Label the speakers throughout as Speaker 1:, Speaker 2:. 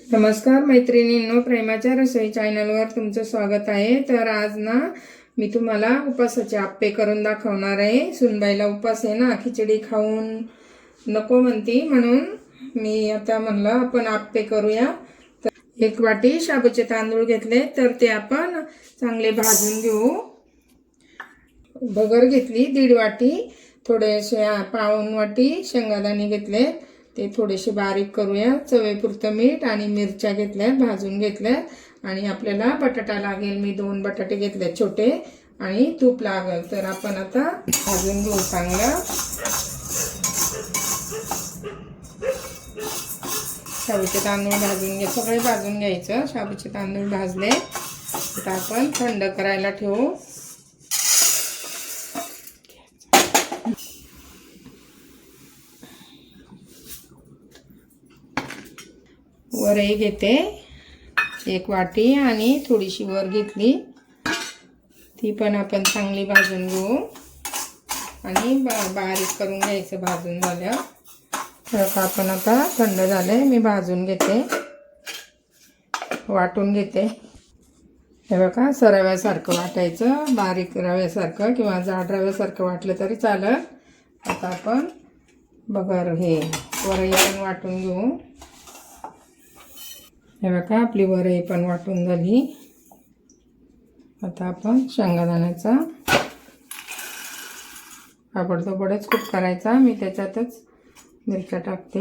Speaker 1: नमस्कार मैत्रिणींनो, प्रेमाच्या रसोई चॅनलवर तुमचं स्वागत आहे। तर आज ना मी तुम्हाला उपासाचे आप्पे करून दाखवणार आहे। सुनबाईला उपास आहे ना, खिचडी खाऊन नको म्हणती, म्हणून मी आता म्हणलं आपण आप्पे करूया। तर 1 वाटी शाबूचे तांदूळ घेतले, तर ते आपण चांगले भाजून घेऊ। भगर घेतली 1.5 वाटी, थोडेसे पाऊण वाटी शेंगदाणे घेतले, ते थोडेसे बारीक करूया। चवीपुरतं मीठ आणि मिरच्या घेतल्या, भाजून घेतल्या। आणि आपल्याला बटाटा लागेल, मी 2 बटाटे घेतले छोटे, आणि तूप लागेल। तर आपण आता भाजून घेऊ चांगलं। शाबूचे तांदूळ भाजून सगळे भाजून घ्यायचं। शाबूचे तांदूळ भाजले तर आपण थंड करायला ठेवू। वरई घेते 1 वाटी, आणि थोडीशी वर घेतली, ती पण आपण चांगली भाजून घेऊ आणि बारीक करून घ्यायचं भाजून झाल्यावर। तर आपण आता थंड झाले, मी भाजून घेते, वाटून घेते। हे बघा, रव्यासारखं वाटायचं, बारीक रव्यासारखं किंवा जाड रव्यासारखं वाटलं तरी चालेल। आता आपण बघा हे वरई पण वाटून घेऊ। हे बघा, आपली वरई पण वाटून झाली। आता आपण शेंगदाण्याचा ताबडतोबच कूट करायचा। मी त्याच्यातच मिरच्या टाकते।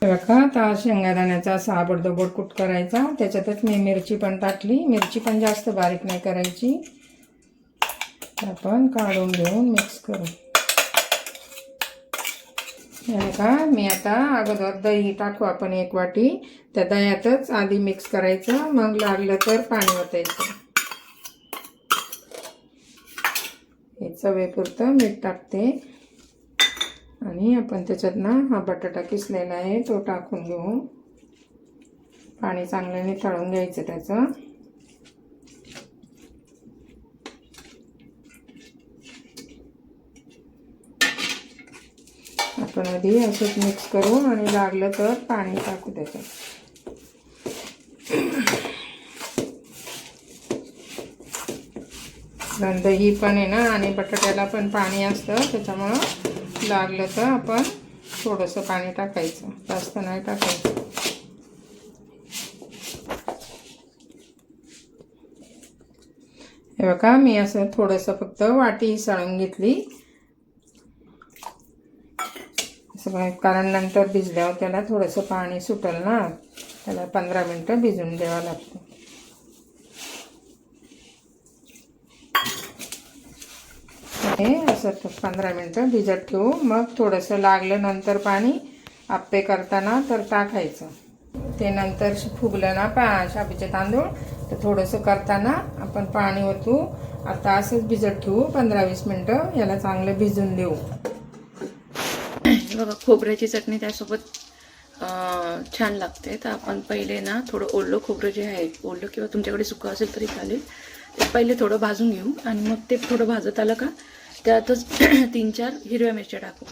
Speaker 1: हे बघा, आता शेंगदाण्याचा ताबडतोब कूट करायचा, त्याच्यातच मी मिरची पण टाकली। मिरची पण जास्त बारीक नाही करायची। आपण काढून घेऊन मिक्स करू। हे का, मी आता अगोदर दही टाकू आपण 1 वाटी, त्या दह्यातच आधी मिक्स करायचं, मग लागलं तर पाणी ओतायचं। हे चवीपुरतं मीठ टाकते, आणि आपण त्याच्यात ना हा बटाटा किसलेला आहे तो टाकून घेऊ। पाणी चांगलं निथळून घ्यायचं त्याचं। आपण आधी असंच मिक्स करू, आणि लागलं तर पाणी टाकू त्याच्यात। दही पण आहे ना, आणि बटाट्याला पण पाणी असतं, त्याच्यामुळं लागलं तर आपण थोडंसं पाणी टाकायचं, जास्त नाही टाकायचं। हे बघा, मी असं थोडंसं फक्त वाटी साळून घेतली, कारण नंतर भिजल्यावर त्याला थोडंसं पाणी सुटेल ना, त्याला 15 मिनिटं भिजून द्यावं लागतं। हे असं 15 मिनिटं भिजत ठेवू, मग थोडंसं लागलं नंतर पाणी आप्पे करताना तर टाकायचं। ते नंतर फुगलं ना शाबूचे तांदूळ, तर थोडंसं करताना आपण पाणी ओतू। आता असंच भिजत ठेवू 15-20 मिनिटं, याला चांगलं भिजून देऊ।
Speaker 2: बघा, खोबऱ्याची चटणी त्यासोबत छान लागते। तर आपण पहिले ना थोडं ओलं खोबरं जे आहे, ओलं किंवा तुमच्याकडे सुकं असेल तरी चालेल, ते पहिले थोडं भाजून घेऊ, आणि मग ते थोडं भाजत आलं का त्यातच 3-4 हिरव्या मिरच्या टाकू,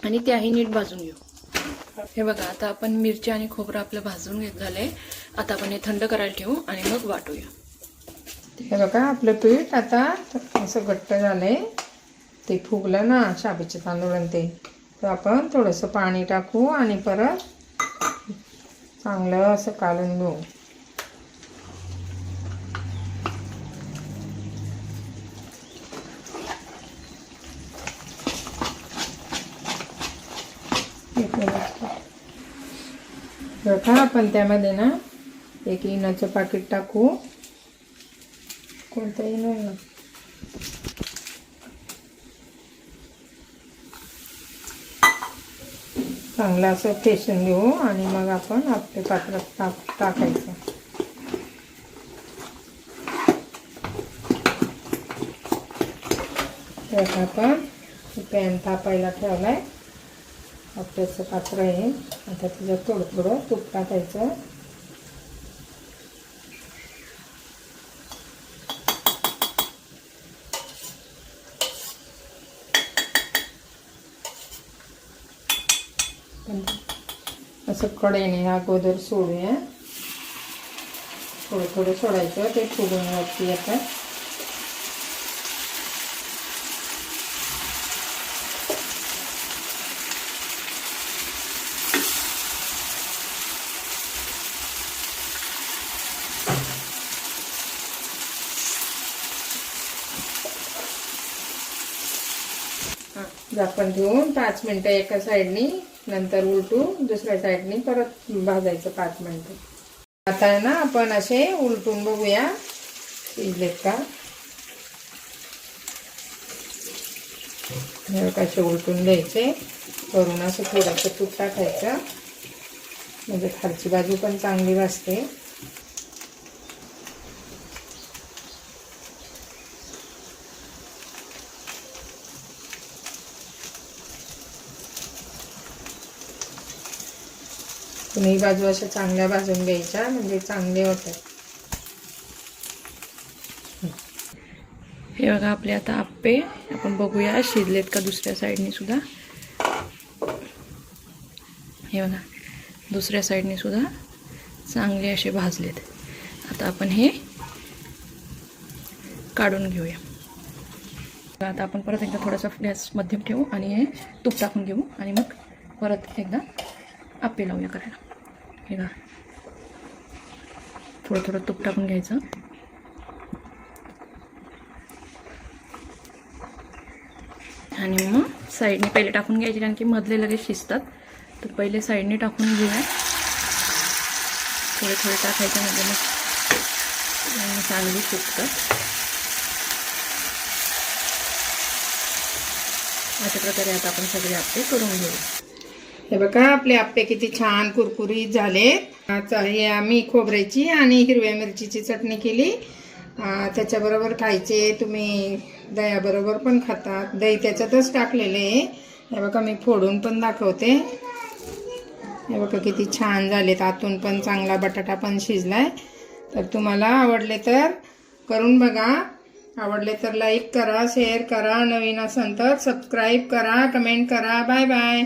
Speaker 2: आणि त्याही नीट भाजून घेऊ। हे बघा, आता आपण मिरच्या आणि खोबरं आपलं भाजून झालंय। आता आपण हे थंड करायला ठेवू, आणि मग वाटूया।
Speaker 1: हे बघा, आपलं पीठ आता असं घट्ट झालंय, ते फुगलं ना शाबूचे तांदूळ ते, तर आपण थोडंसं पाणी टाकू, आणि परत चांगलं असं कालून घेऊ। बघा, आपण त्यामध्ये ना 1 इनोचं पाकिट टाकू, कोणतं इनो आहे ना, चांगलं असं फेसून घेऊ, आणि मग आपण आपल्या पात्रात टाकायचं। तर आपण पॅन तापायला ठेवलाय, आपल्याचं पात्र आहे। आता त्याच्यात थोडं थोडं तूप टाकायचं। पण असं कडेने अगोदर सोडूया. थोडं थोडं सोडायचं, ते फुगून वरती येतात. झाकण ठेवून 5 मिनिटं एका साईडनी, नंतर उलटू दुसऱ्या साईडनी परत भाजायचं 5 मिनिटं. आता ना आपण असे उलटून बघूया शिजलेत का. कसे उलटून द्यायचे, वरून असं थोडंसं तूप टाकायचं म्हणजे खालची बाजू पण चांगली भाजते. दोन्ही बाजू अशा चांगल्या भाजून घ्यायच्या म्हणजे चांगले होतात.
Speaker 2: हे बघा आपले आता आप्पे आपण बघूया शिजलेत का दुसऱ्या साईडने सुद्धा. हे बघा दुसऱ्या साईडने सुद्धा चांगले असे भाजलेत. आता आपण हे काढून घेऊया. आता आपण परत एकदा थोडासा गॅस मध्यम ठेवू आणि हे तूप टाकून घेऊ आणि मग परत एकदा आप्पे लावूया करायला. हे बघा थोडं थोडं तूप टाकून घ्यायचं आणि मग साईडने पहिले टाकून घ्यायचे, कारण की मधले लगेच शिजतात. तर पहिले साईडने टाकून घेऊया. थोडे थोडे टाकायचे म्हणजे मग चांगली शिजतात. अशा प्रकारे आता आपण सगळे आप्पे करून घेऊ.
Speaker 1: हे बघा आपले आप्पे किती छान कुरकुरीत झालेत. आता हे आम्ही खोबऱ्याची आणि हिरव्या मिरचीची चटणी केली, त्याच्याबरोबर खायचे. तुम्ही दह्याबरोबर पण खातात, दही त्याच्यातच टाकलेले आहे. हे बघा मी फोडून पण दाखवते. हे बघा किती छान झालेत, आतून पण चांगला बटाटा पण शिजलाय. तर तुम्हाला आवडले तर करून बघा. आवडले तर लाईक करा, शेअर करा, नवीन असेल तर सबस्क्राईब करा, कमेंट करा. Bye bye.